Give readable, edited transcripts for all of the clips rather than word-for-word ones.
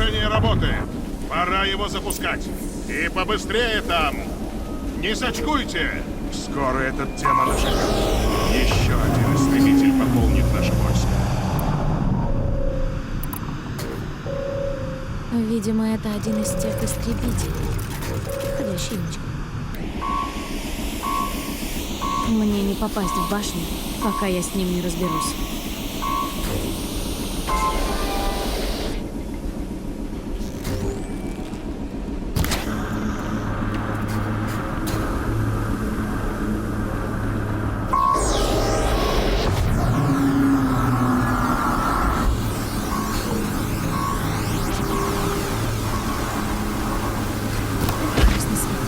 продолжение работы. Пора его запускать. И побыстрее там. Не сочкуйте. Скоро этот демон оживет. Еще один истребитель пополнит наше войско. Видимо, это один из тех истребителей. Ходящий имечко. Мне не попасть в башню, пока я с ним не разберусь. Красный свет.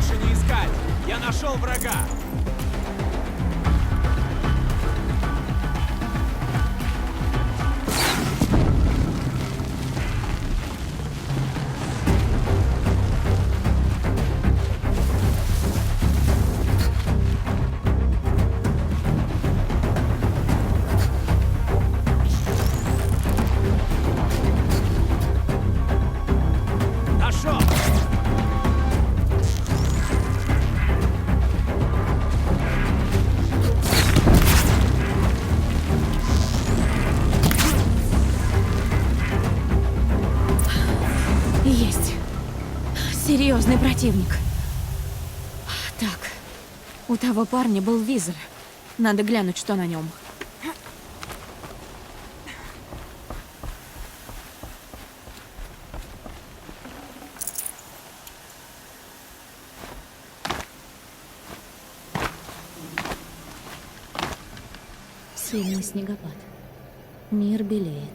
больше не искать! Я нашел врага! Нашел! Есть. Серьезный противник. Так, у того парня был визор. Надо глянуть, что на нем. Сильный снегопад. Мир белеет.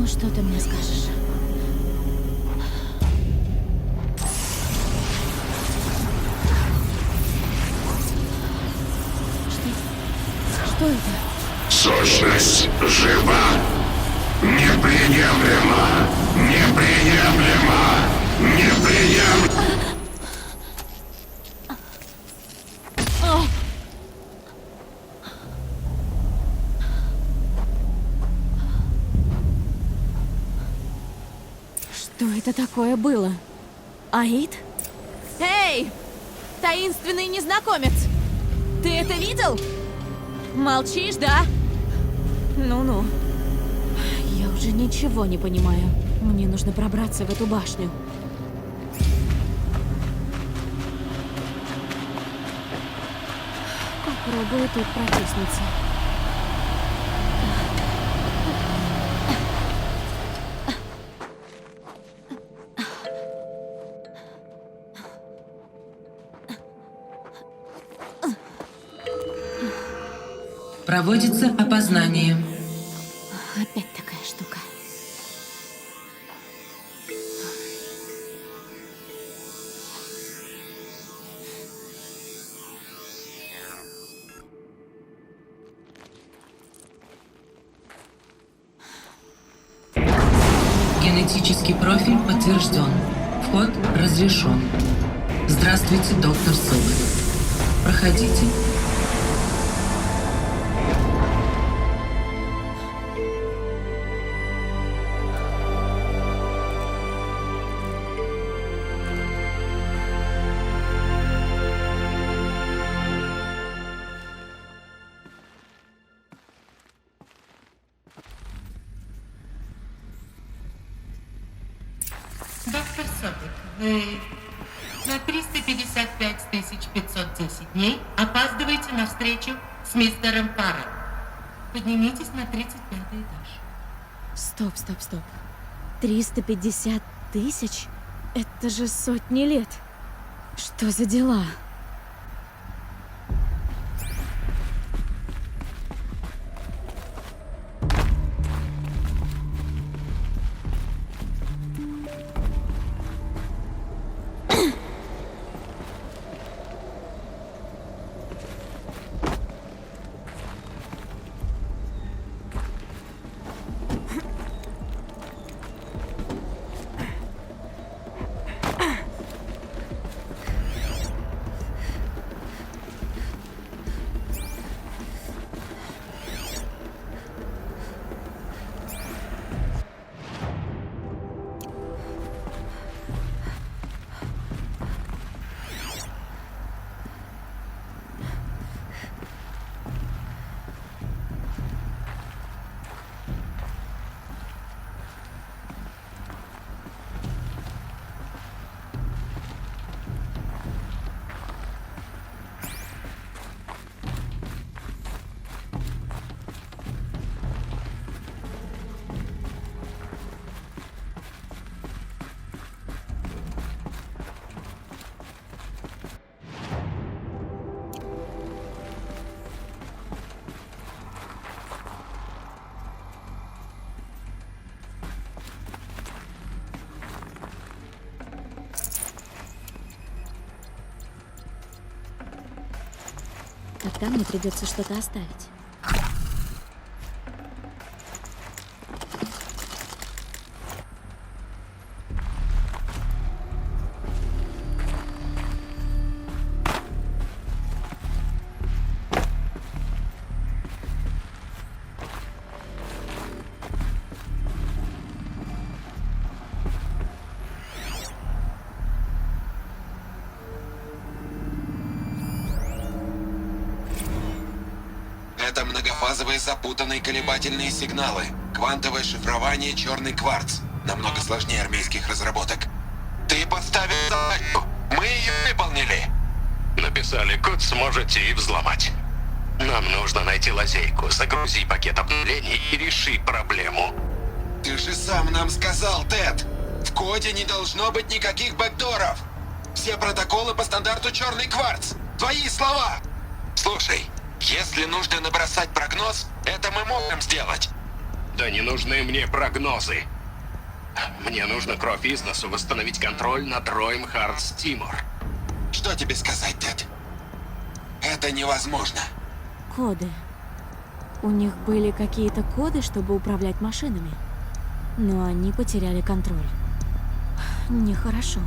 Что ты мне скажешь? Что это? Сущность жива. Неприемлемо! Неприемлемо! Неприемлемо! Что это такое было? Аид? Эй! Таинственный незнакомец! Ты это видел? Молчишь, да? Ну-ну. Я уже ничего не понимаю. Мне нужно пробраться в эту башню. Попробую тут протиснуться. Проводится опознание. Опять такая штука. Генетический профиль подтвержден. Вход разрешен. Здравствуйте, доктор Соболев. Проходите. Доктор Собик, вы на 355 510 дней опаздываете на встречу с мистером Паром. Поднимитесь на 35-й этаж. Стоп, стоп, стоп. 350 тысяч? Это же сотни лет. Что за дела? Тогда мне придется что-то оставить. Это многофазовые запутанные колебательные сигналы. Квантовое шифрование черный кварц. Намного сложнее армейских разработок. Ты поставил задачу. Мы ее выполнили. Написали код, сможете и взломать. Нам нужно найти лазейку, загрузи пакет обновлений и реши проблему. Ты же сам нам сказал, Тед. В коде не должно быть никаких бэкдоров. Все протоколы по стандарту черный кварц. Твои слова. Слушай, если нужно набросать прогноз, это мы можем сделать. Да не нужны мне прогнозы. Мне нужно кровь из носу восстановить контроль над Роем Хартс Тимур. Что тебе сказать, Тед? Это невозможно. Коды. У них были какие-то коды, чтобы управлять машинами. Но они потеряли контроль. Нехорошо.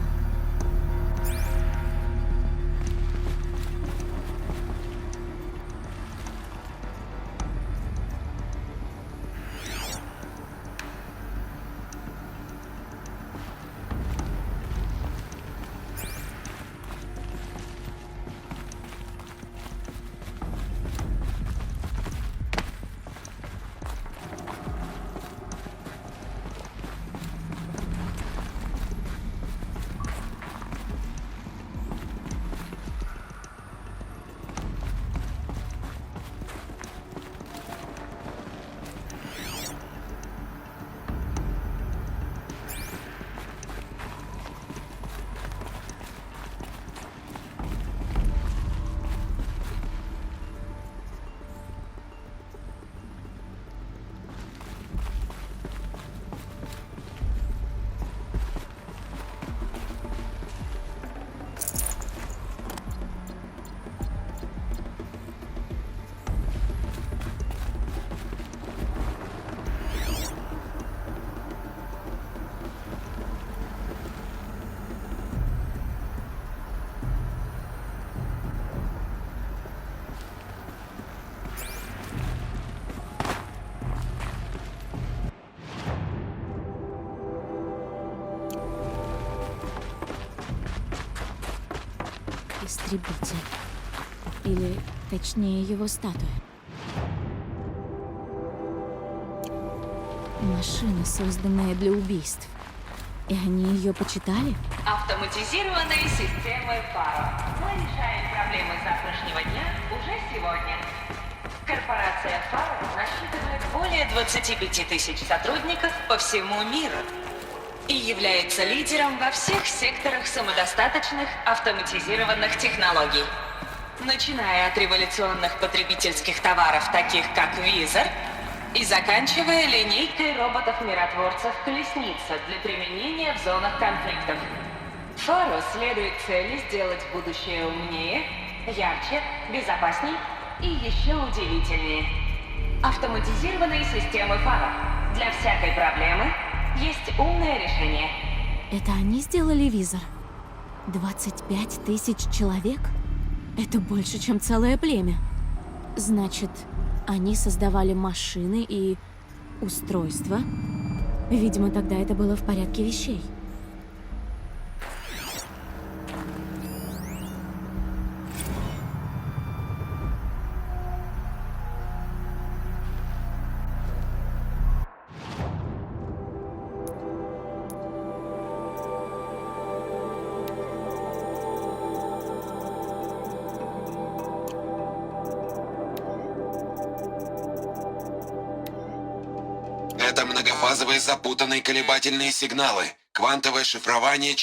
Истребитель. Или, точнее, его статуя. Машина, созданная для убийств. И они ее почитали? Автоматизированные системы ФАРО. Мы решаем проблемы завтрашнего дня уже сегодня. Корпорация ФАРО насчитывает более 25 тысяч сотрудников по всему миру и является лидером во всех секторах самодостаточных автоматизированных технологий. Начиная от революционных потребительских товаров, таких как Визор, и заканчивая линейкой роботов-миротворцев «Колесница» для применения в зонах конфликтов. ФАРО следует цели сделать будущее умнее, ярче, безопасней и еще удивительнее. Автоматизированные системы ФАРО. Для всякой проблемы есть умное решение. Это они сделали визор? 25 тысяч человек? Это больше, чем целое племя. Значит, они создавали машины и устройства. Видимо, тогда это было в порядке вещей. Это многофазовые запутанные колебательные сигналы. Квантовое шифрование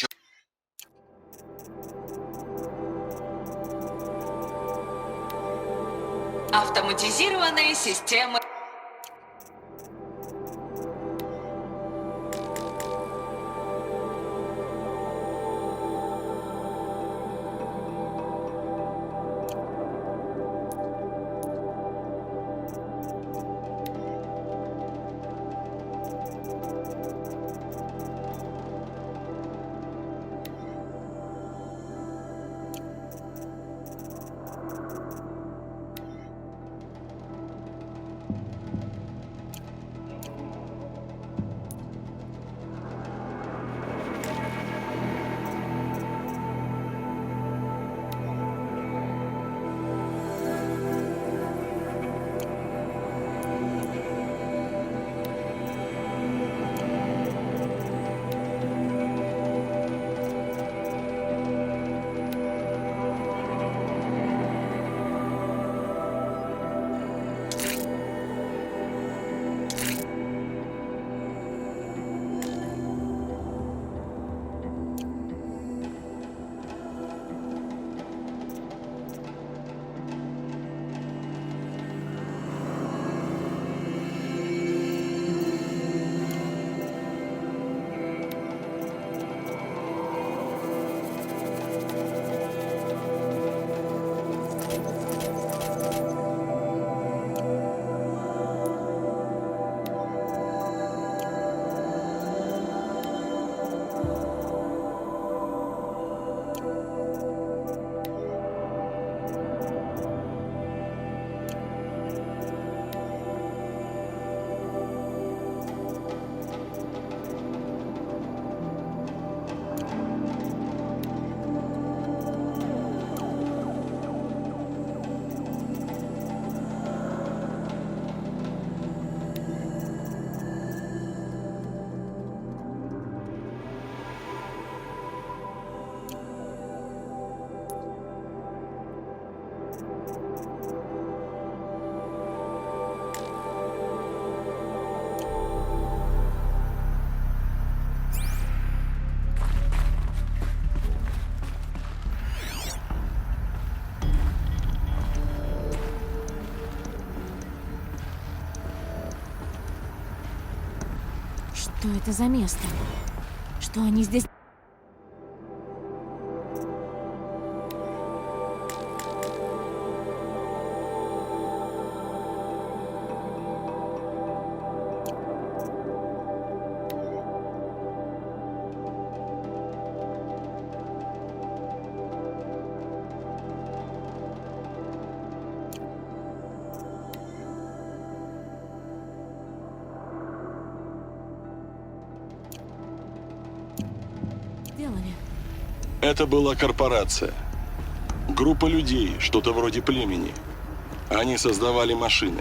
Автоматизированные системы. Что это за место? Что они здесь... делали? Это была корпорация. Группа людей, что-то вроде племени. Они создавали машины.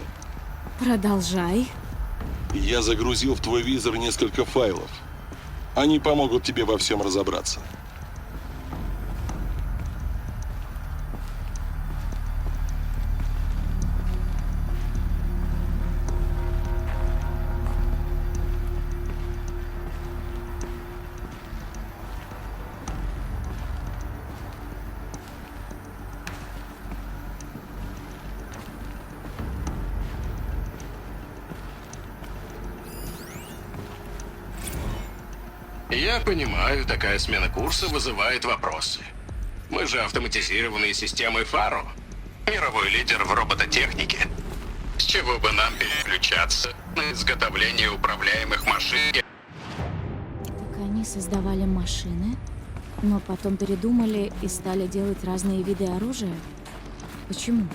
Продолжай. Я загрузил в твой визор несколько файлов. Они помогут тебе во всем разобраться. Я понимаю, такая смена курса вызывает вопросы. Мы же автоматизированные системы Фаро. Мировой лидер в робототехнике. С чего бы нам переключаться на изготовление управляемых машин? Так они создавали машины, но потом передумали и стали делать разные виды оружия? Почему?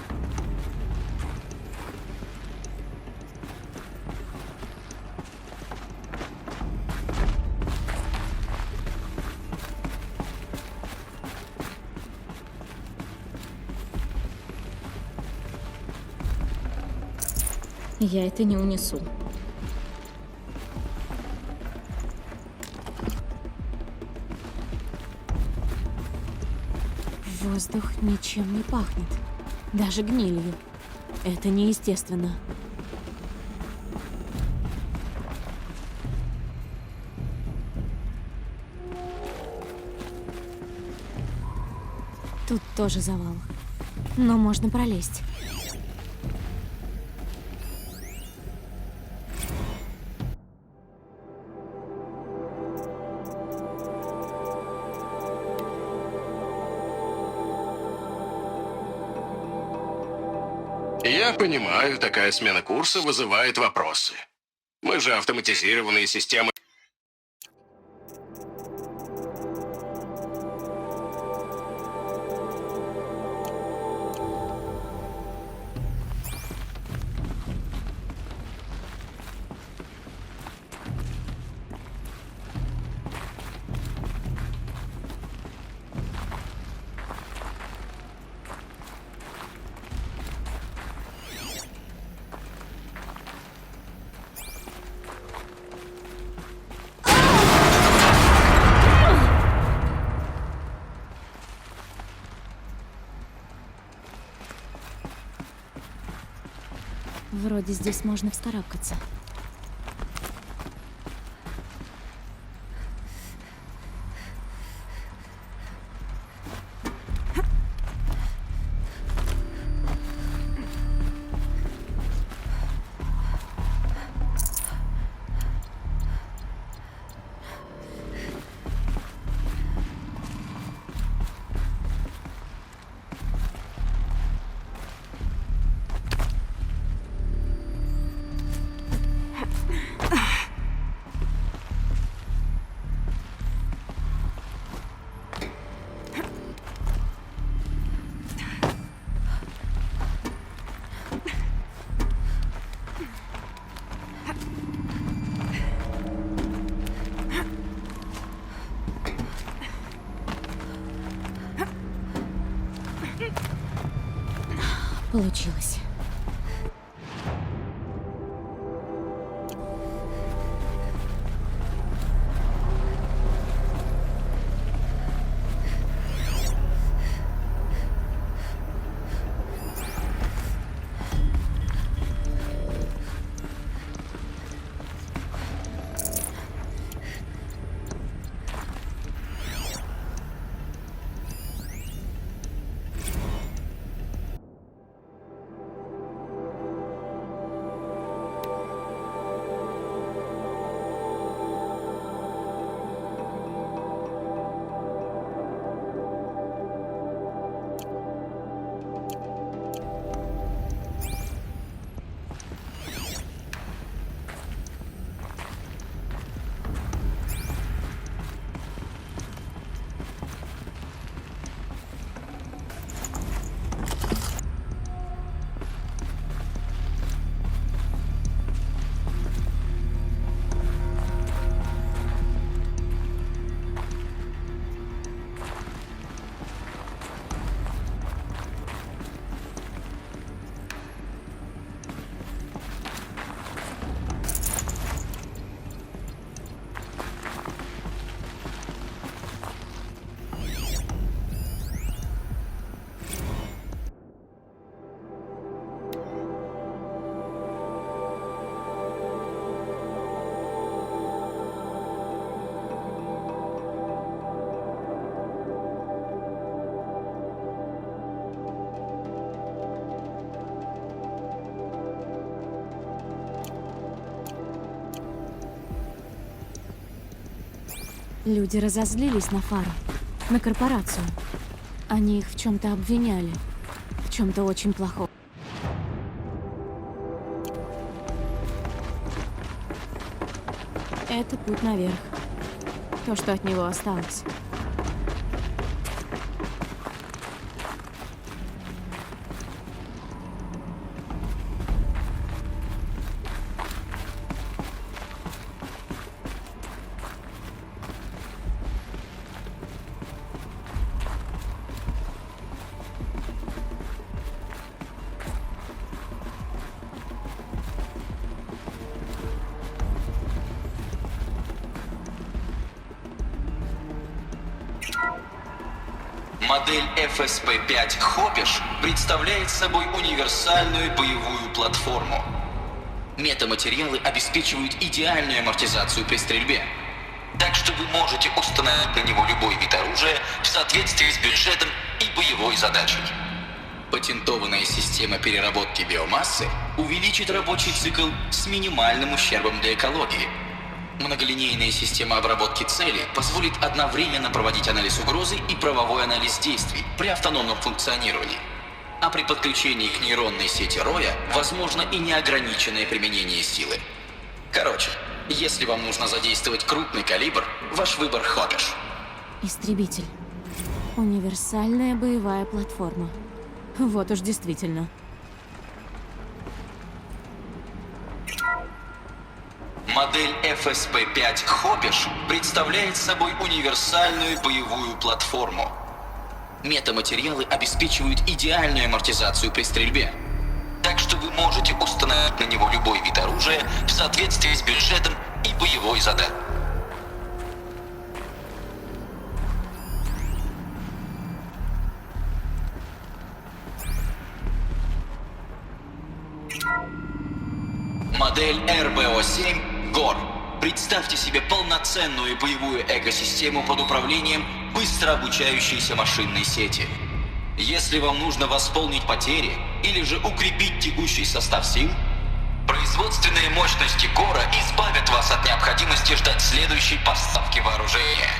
Я это не унесу. Воздух ничем не пахнет. Даже гнилью. Это неестественно. Тут тоже завал. Но можно пролезть. Я понимаю, такая смена курса вызывает вопросы. Мы же автоматизированные системы. Вроде здесь можно вскарабкаться. Получилось. Люди разозлились на Фару, на корпорацию. Они их в чем-то обвиняли, в чем-то очень плохом. Это путь наверх. То, что от него осталось. Модель FSP-5 Хопиш представляет собой универсальную боевую платформу. Метаматериалы обеспечивают идеальную амортизацию при стрельбе. Так что вы можете установить на него любой вид оружия в соответствии с бюджетом и боевой задачей. Патентованная система переработки биомассы увеличит рабочий цикл с минимальным ущербом для экологии. Многолинейная система обработки целей позволит одновременно проводить анализ угрозы и правовой анализ действий при автономном функционировании. А при подключении к нейронной сети Роя возможно и неограниченное применение силы. Короче, если вам нужно задействовать крупный калибр, ваш выбор Хопиш. Истребитель. Универсальная боевая платформа. Вот уж действительно. Модель FSP-5 Хопиш представляет собой универсальную боевую платформу. Метаматериалы обеспечивают идеальную амортизацию при стрельбе. Так что вы можете установить на него любой вид оружия в соответствии с бюджетом и боевой задачей. Модель RBO-7 ГОР. Представьте себе полноценную боевую экосистему под управлением быстро обучающейся машинной сети. Если вам нужно восполнить потери или же укрепить текущий состав сил, производственные мощности ГОРа избавят вас от необходимости ждать следующей поставки вооружения.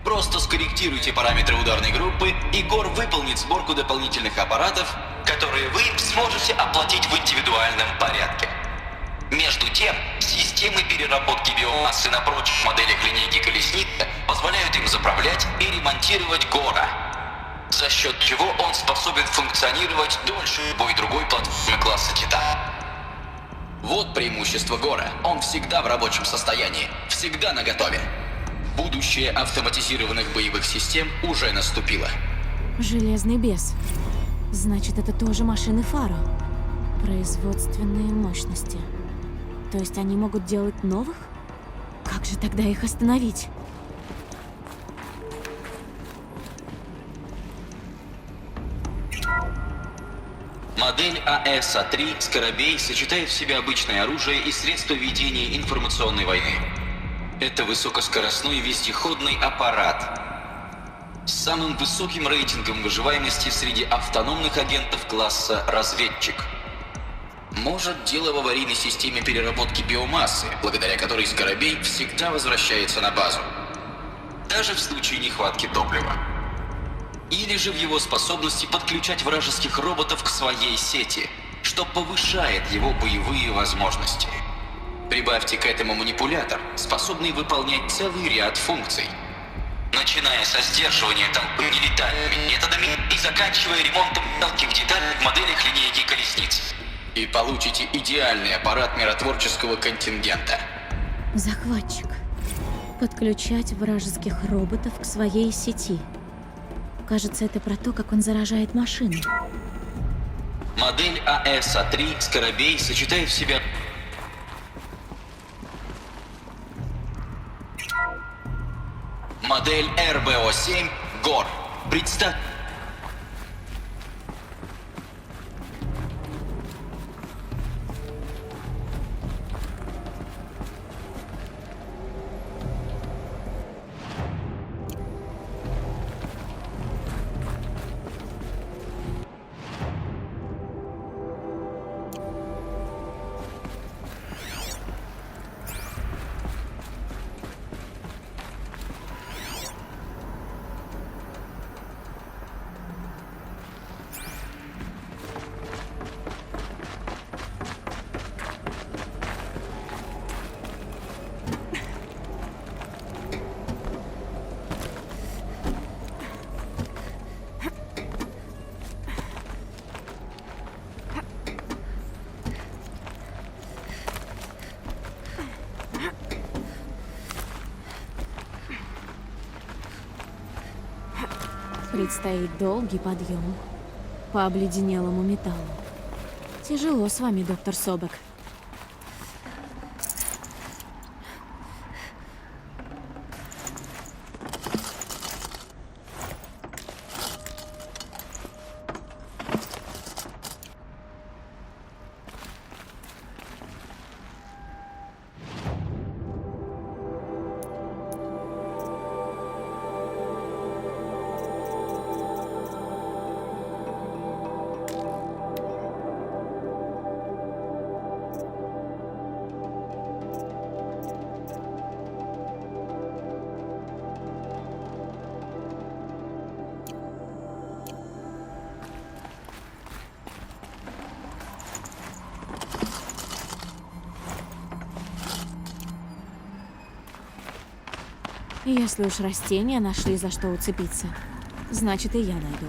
Просто скорректируйте параметры ударной группы, и ГОР выполнит сборку дополнительных аппаратов, которые вы сможете оплатить в индивидуальном порядке. Между тем, системы переработки биомассы на прочих моделях линейки колесницы позволяют им заправлять и ремонтировать ГОРа, за счет чего он способен функционировать дольше любой другой платформы класса Титан. Вот преимущество ГОРа. Он всегда в рабочем состоянии, всегда наготове. Будущее автоматизированных боевых систем уже наступило. Железный бес. Значит, это тоже машины Фаро. Производственные мощности. То есть они могут делать новых? Как же тогда их остановить? Модель АС-3 «Скоробей» сочетает в себе обычное оружие и средства ведения информационной войны. Это высокоскоростной вездеходный аппарат с самым высоким рейтингом выживаемости среди автономных агентов класса «Разведчик». Может, дело в аварийной системе переработки биомассы, благодаря которой «Скоробей» всегда возвращается на базу, даже в случае нехватки топлива. Или же в его способности подключать вражеских роботов к своей сети, что повышает его боевые возможности. Прибавьте к этому манипулятор, способный выполнять целый ряд функций, начиная со сдерживания толпы нелетальными методами и заканчивая ремонтом мелких деталей в моделях линейки колесниц. И получите идеальный аппарат миротворческого контингента. Захватчик. Подключать вражеских роботов к своей сети. Кажется, это про то, как он заражает машины. Модель АС-3 «Скоробей» сочетает в себя модель РБО-7 ГОР. Представь... Предстоит долгий подъем по обледенелому металлу. Тяжело с вами, доктор Собек. Если уж растения нашли за что уцепиться, значит и я найду.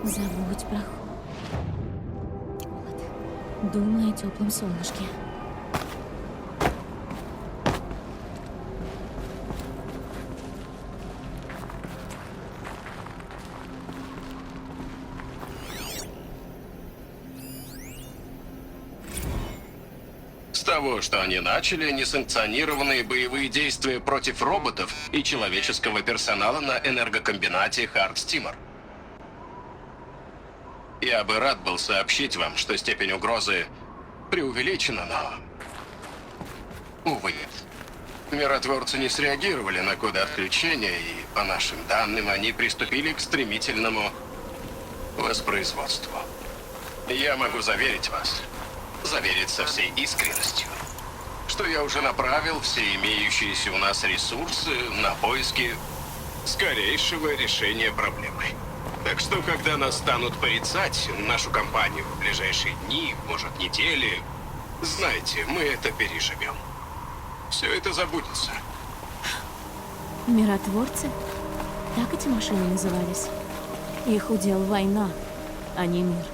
Забудь про холод. Думай о теплом солнышке. С того, что они начали несанкционированные боевые действия против роботов и человеческого персонала на энергокомбинате Хардстимер. Я бы рад был сообщить вам, что степень угрозы преувеличена, но... увы, нет. Миротворцы не среагировали на коды отключения, и, по нашим данным, они приступили к стремительному воспроизводству. Я могу заверить вас, заверить со всей искренностью, что я уже направил все имеющиеся у нас ресурсы на поиски скорейшего решения проблемы. Так что, когда нас станут порицать, нашу компанию, в ближайшие дни, может, недели, знайте, мы это переживем. Все это забудется. Миротворцы? Так эти машины назывались. Их удел война, а не мир.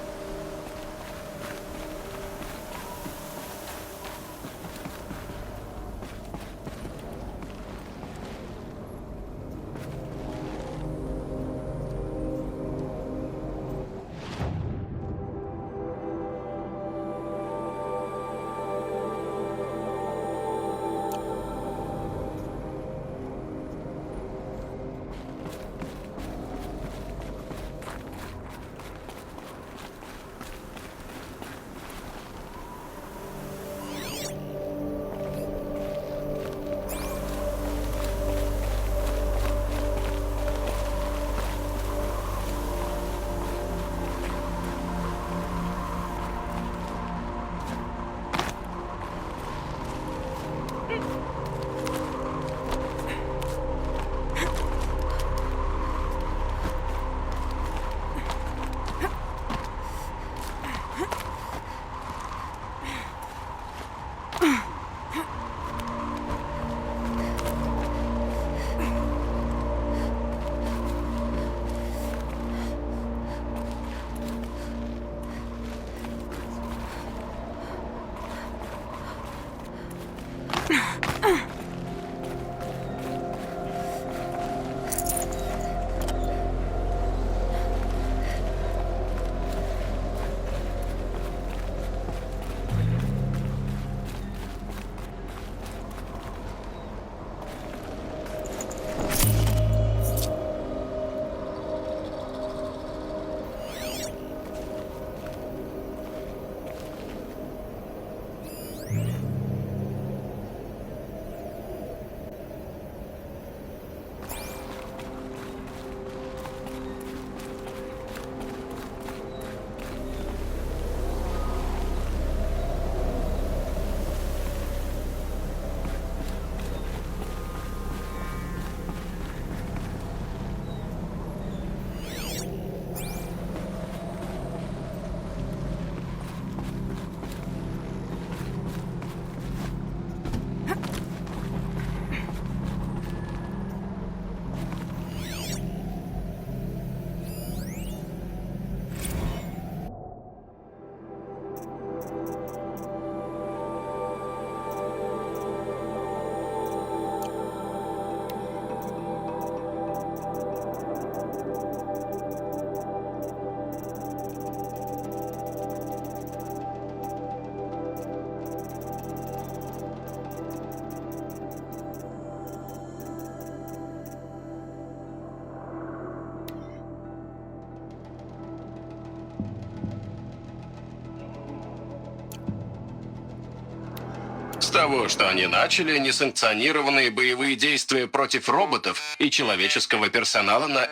С того, что они начали несанкционированные боевые действия против роботов и человеческого персонала на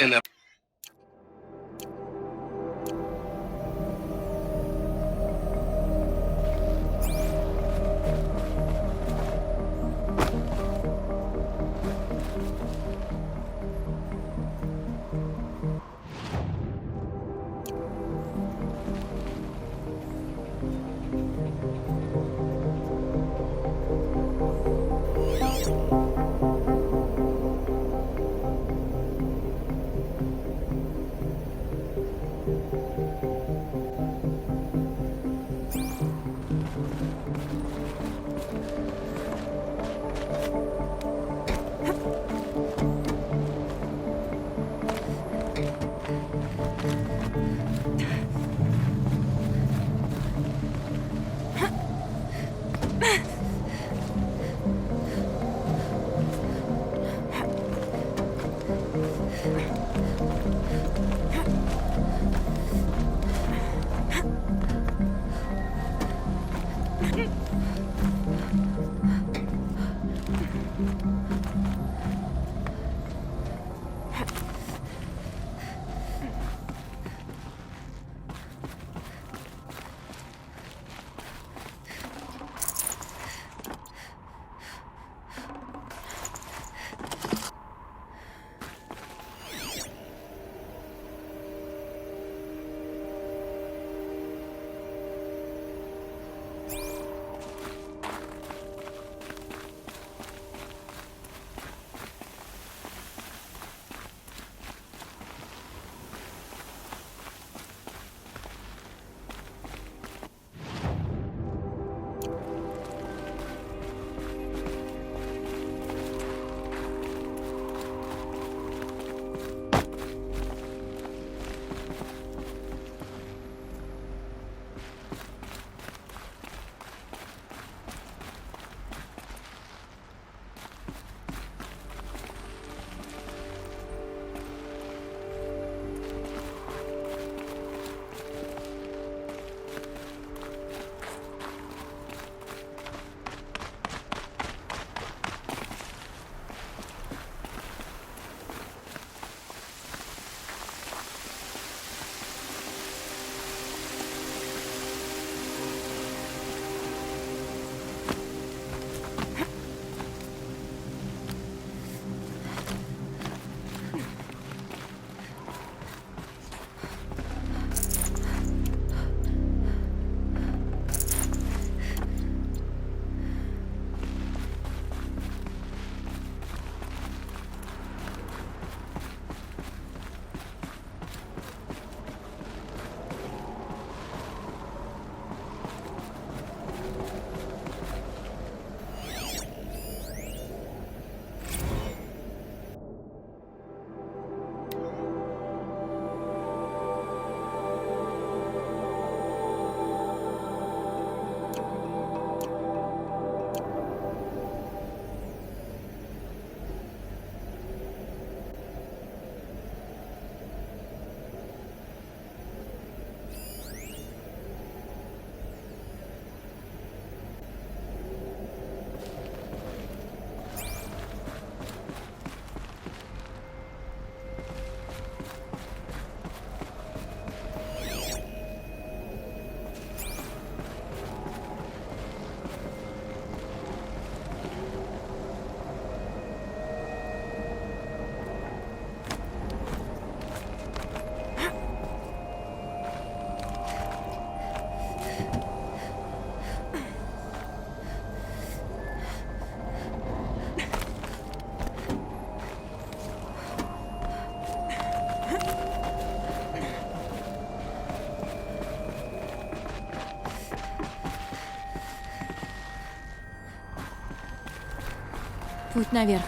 Путь наверх.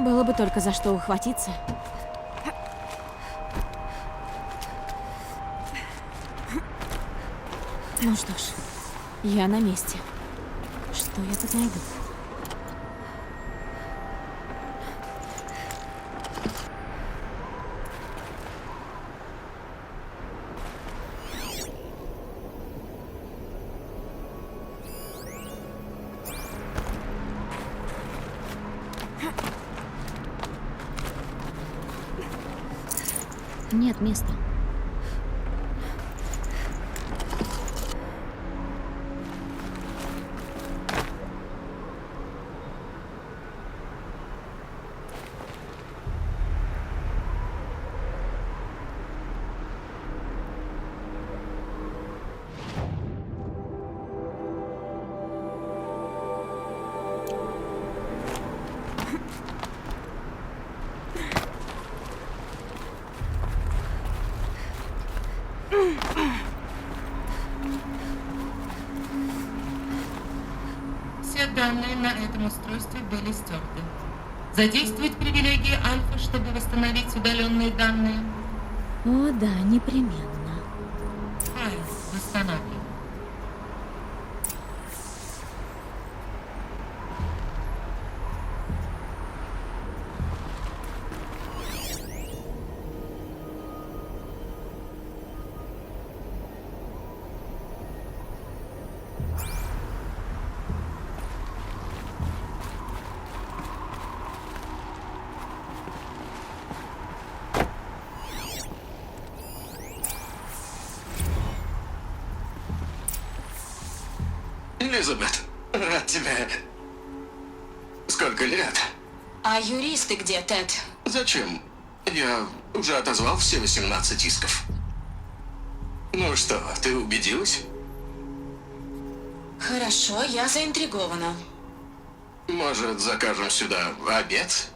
Было бы только за что ухватиться. Ну что ж, я на месте. Что я тут найду? Нет места. Все данные на этом устройстве были стерты. Задействовать привилегии Альфа, чтобы восстановить удаленные данные. О, да, непременно. Файл восстанавливаем. Элизабет, рад тебя. Сколько лет? А юристы где, Тед? Зачем? Я уже отозвал все 18 исков. Ну что, ты убедилась? Хорошо, я заинтригована. Может, закажем сюда обед?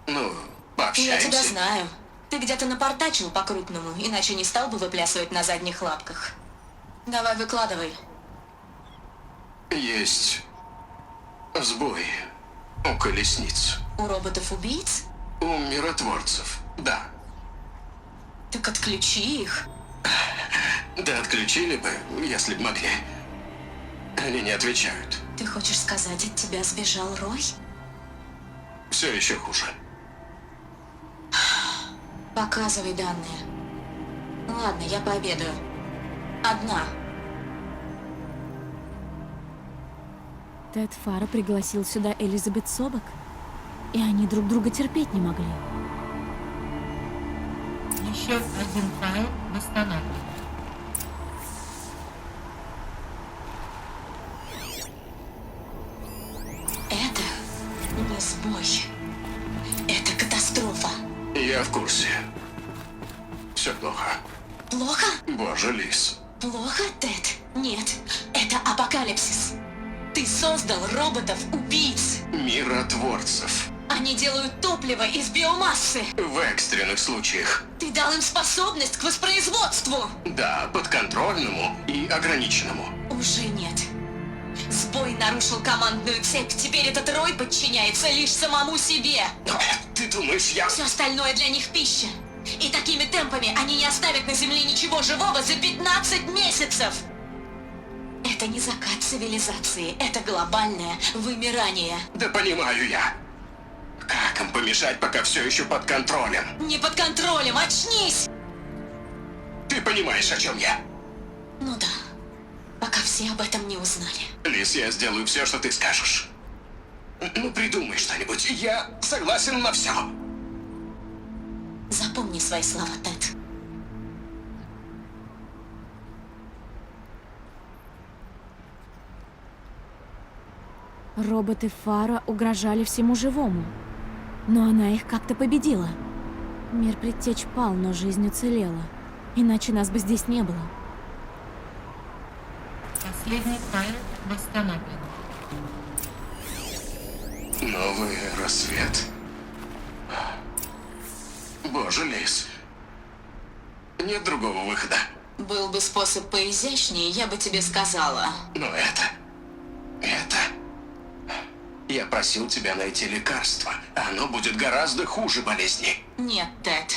Ну, пообщаемся. Я тебя знаю. Ты где-то напортачил по-крупному, иначе не стал бы выплясывать на задних лапках. Давай, выкладывай. Есть сбой у колесниц. У роботов-убийц? У миротворцев, да. Так отключи их. Да отключили бы, если б могли. Они не отвечают. Ты хочешь сказать, от тебя сбежал Рой? Все еще хуже. Показывай данные. Ладно, я пообедаю. Одна. Тед Фара пригласил сюда Элизабет Собак, и они друг друга терпеть не могли. Еще один файл восстанавливаем. Это не сбой. Это катастрофа. Я в курсе. Все плохо. Плохо? Боже, Лис. Плохо, Тед? Нет, это апокалипсис. Ты создал роботов-убийц. Миротворцев. Они делают топливо из биомассы. В экстренных случаях. Ты дал им способность к воспроизводству. Да, подконтрольному и ограниченному. Уже нет. Сбой нарушил командную цепь. Теперь этот Рой подчиняется лишь самому себе. Ты думаешь, я... Все остальное для них пища. И такими темпами они не оставят на Земле ничего живого за 15 месяцев. Это не закат цивилизации. Это глобальное вымирание. Да понимаю я. Как им помешать, пока все еще под контролем? Не под контролем. Очнись! Ты понимаешь, о чем я? Ну да. Пока все об этом не узнали. Лис, я сделаю все, что ты скажешь. Ну, придумай что-нибудь. Я согласен на все. Запомни свои слова, Тед. Роботы Фара угрожали всему живому. Но она их как-то победила. Мир предтеч пал, но жизнь уцелела. Иначе нас бы здесь не было. Последний файл восстановлен. Новый рассвет. Боже, Лис. Нет другого выхода. Был бы способ поизящнее, я бы тебе сказала. Но это... Я просил тебя найти лекарство. Оно будет гораздо хуже болезни. Нет, Тед.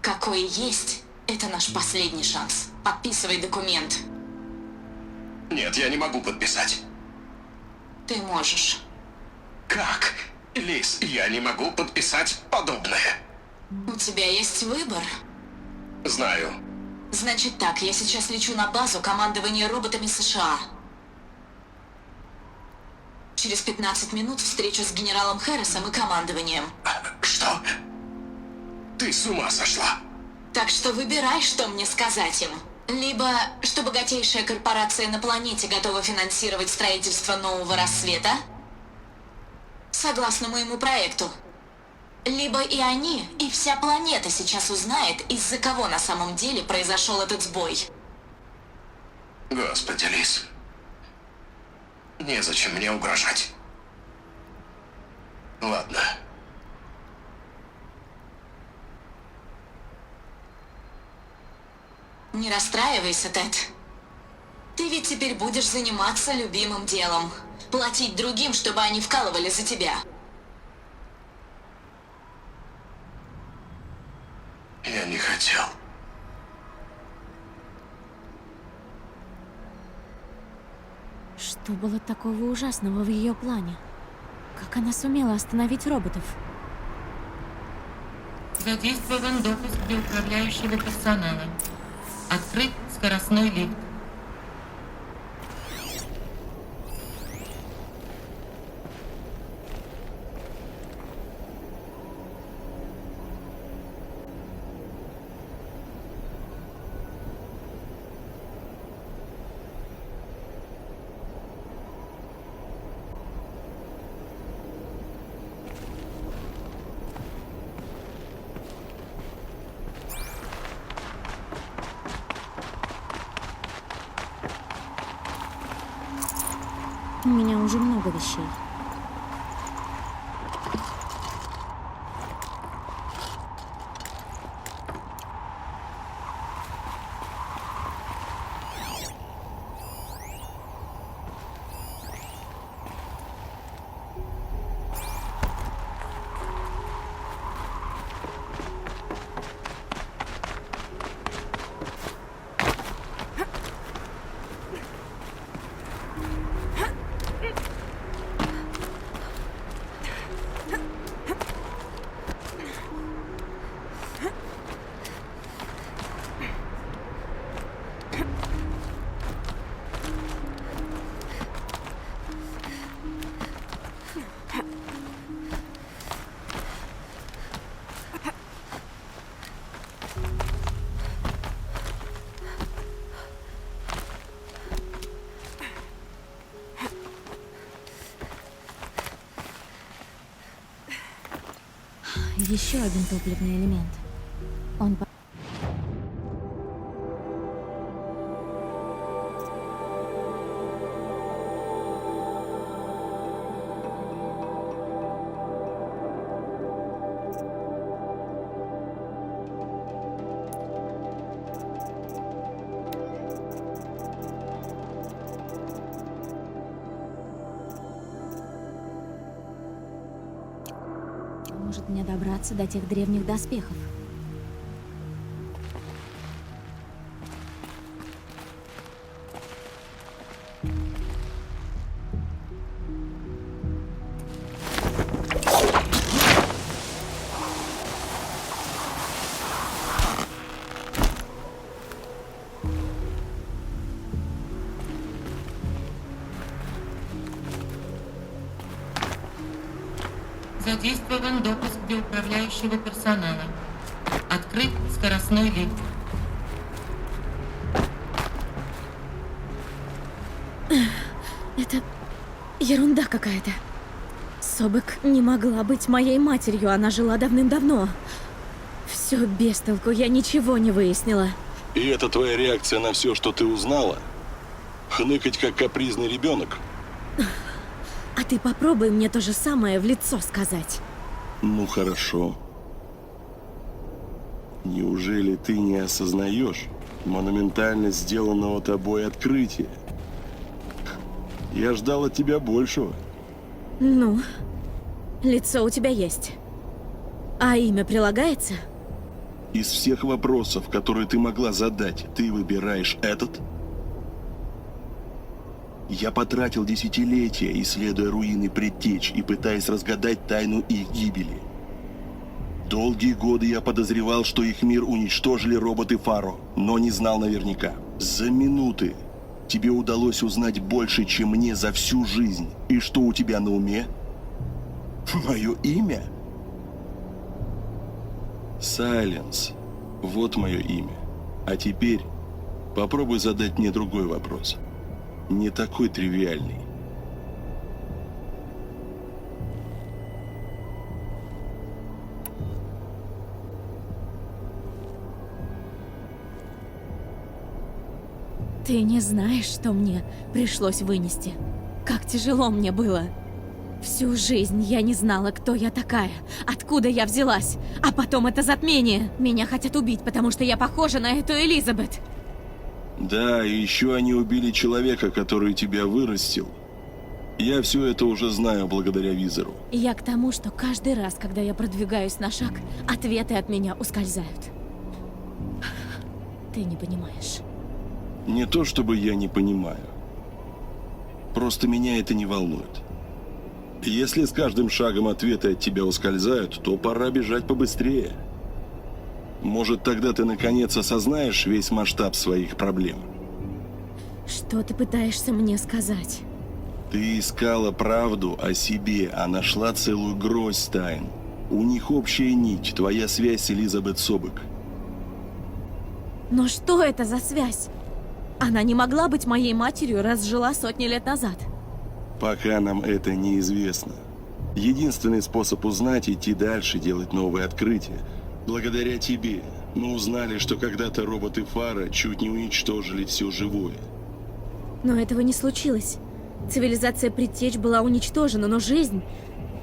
Какой есть, это наш последний шанс. Подписывай документ. Нет, я не могу подписать. Ты можешь. Как? Лис, я не могу подписать подобное. У тебя есть выбор. Знаю. Значит так, я сейчас лечу на базу командования роботами США. Через 15 минут встречу с генералом Хэррисом и командованием. Что? Ты с ума сошла? Так что выбирай, что мне сказать им. Либо, что богатейшая корпорация на планете готова финансировать строительство нового рассвета, согласно моему проекту. Либо и они, и вся планета сейчас узнает, из-за кого на самом деле произошел этот сбой. Господи, Лис. Незачем мне угрожать. Ладно. Не расстраивайся, Тед. Ты ведь теперь будешь заниматься любимым делом. Платить другим, чтобы они вкалывали за тебя. Я не хотел. Что было такого ужасного в ее плане? Как она сумела остановить роботов? Задействован допуск для управляющего персонала. Открыт скоростной лифт. У меня уже много вещей. Еще один топливный элемент. Он... Может мне добраться до тех древних доспехов. Задействован допуск для управляющего персонала. Открыт скоростной лифт. Это ерунда какая-то. Собек не могла быть моей матерью, она жила давным-давно. Все без толку, я ничего не выяснила. И это твоя реакция на все, что ты узнала? Хныкать, как капризный ребенок? А ты попробуй мне то же самое в лицо сказать. Ну хорошо. Неужели ты не осознаешь монументальность сделанного тобой открытия? Я ждал от тебя большего. Ну, лицо у тебя есть. А имя прилагается? Из всех вопросов, которые ты могла задать, ты выбираешь этот? Я потратил десятилетия, исследуя руины предтеч и пытаясь разгадать тайну их гибели. Долгие годы я подозревал, что их мир уничтожили роботы Фаро, но не знал наверняка. За минуты тебе удалось узнать больше, чем мне за всю жизнь. И что у тебя на уме? Мое имя? Сайленс. Вот мое имя. А теперь попробуй задать мне другой вопрос. Не такой тривиальный. Ты не знаешь, что мне пришлось вынести. Как тяжело мне было. Всю жизнь я не знала, кто я такая, откуда я взялась. А потом это затмение. Меня хотят убить, потому что я похожа на эту Элизабет. Да, и еще они убили человека, который тебя вырастил. Я все это уже знаю благодаря визору. Я к тому, что каждый раз, когда я продвигаюсь на шаг, ответы от меня ускользают. Ты не понимаешь. Не то чтобы я не понимаю. Просто меня это не волнует. Если с каждым шагом ответы от тебя ускользают, то пора бежать побыстрее. Может, тогда ты наконец осознаешь весь масштаб своих проблем. Что ты пытаешься мне сказать? Ты искала правду о себе, а нашла целую гроздь тайн. У них общая нить, твоя связь с Элизабет Собек. Но что это за связь? Она не могла быть моей матерью, раз жила сотни лет назад. Пока нам это неизвестно. Единственный способ узнать — идти дальше, делать новые открытия. Благодаря тебе мы узнали, что когда-то роботы Фара чуть не уничтожили все живое. Но этого не случилось. Цивилизация Предтеч была уничтожена, но жизнь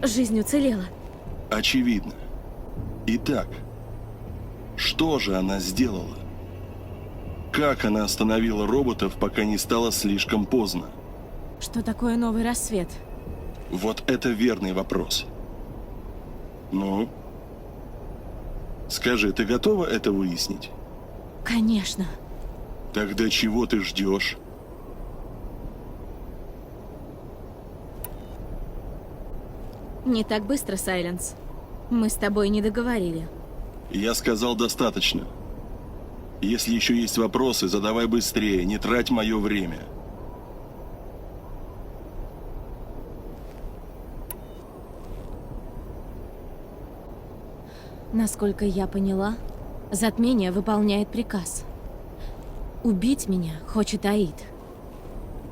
уцелела. Очевидно. Итак, что же она сделала? Как она остановила роботов, пока не стало слишком поздно? Что такое новый рассвет? Вот это верный вопрос. Ну? Скажи, ты готова это выяснить? Конечно. Тогда чего ты ждешь? Не так быстро, Сайленс. Мы с тобой не договорили. Я сказал достаточно. Если еще есть вопросы, задавай быстрее, не трать мое время. Насколько я поняла, затмение выполняет приказ. Убить меня хочет Аид.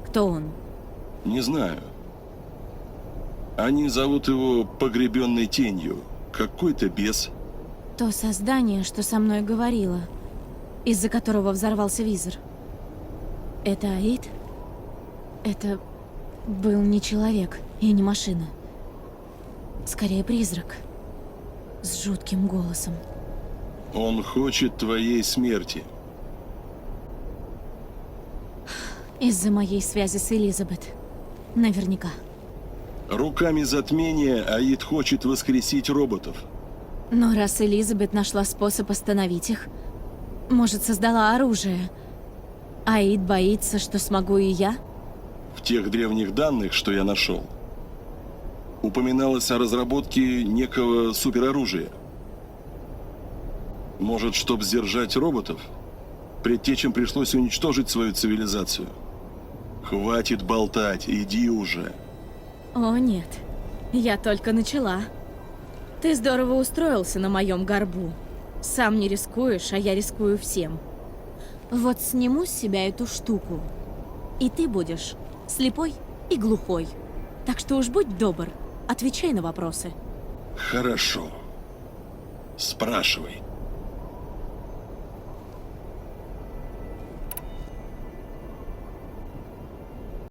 Кто он? Не знаю. Они зовут его Погребенной Тенью. Какой-то бес. То создание, что со мной говорило, из-за которого взорвался визор. Это Аид? Это был не человек и не машина. Скорее призрак. С жутким голосом. Он хочет твоей смерти. Из-за моей связи с Элизабет. Наверняка. Руками затмения Аид хочет воскресить роботов. Но раз Элизабет нашла способ остановить их, может, создала оружие, Аид боится, что смогу и я? В тех древних данных, что я нашел, упоминалось о разработке некого супероружия. Может, чтобы сдержать роботов, предтечам пришлось уничтожить свою цивилизацию? Хватит болтать, иди уже. О, нет. Я только начала. Ты здорово устроился на моем горбу. Сам не рискуешь, а я рискую всем. Вот сниму с себя эту штуку, и ты будешь слепой и глухой. Так что уж будь добр, отвечай на вопросы. Хорошо. Спрашивай.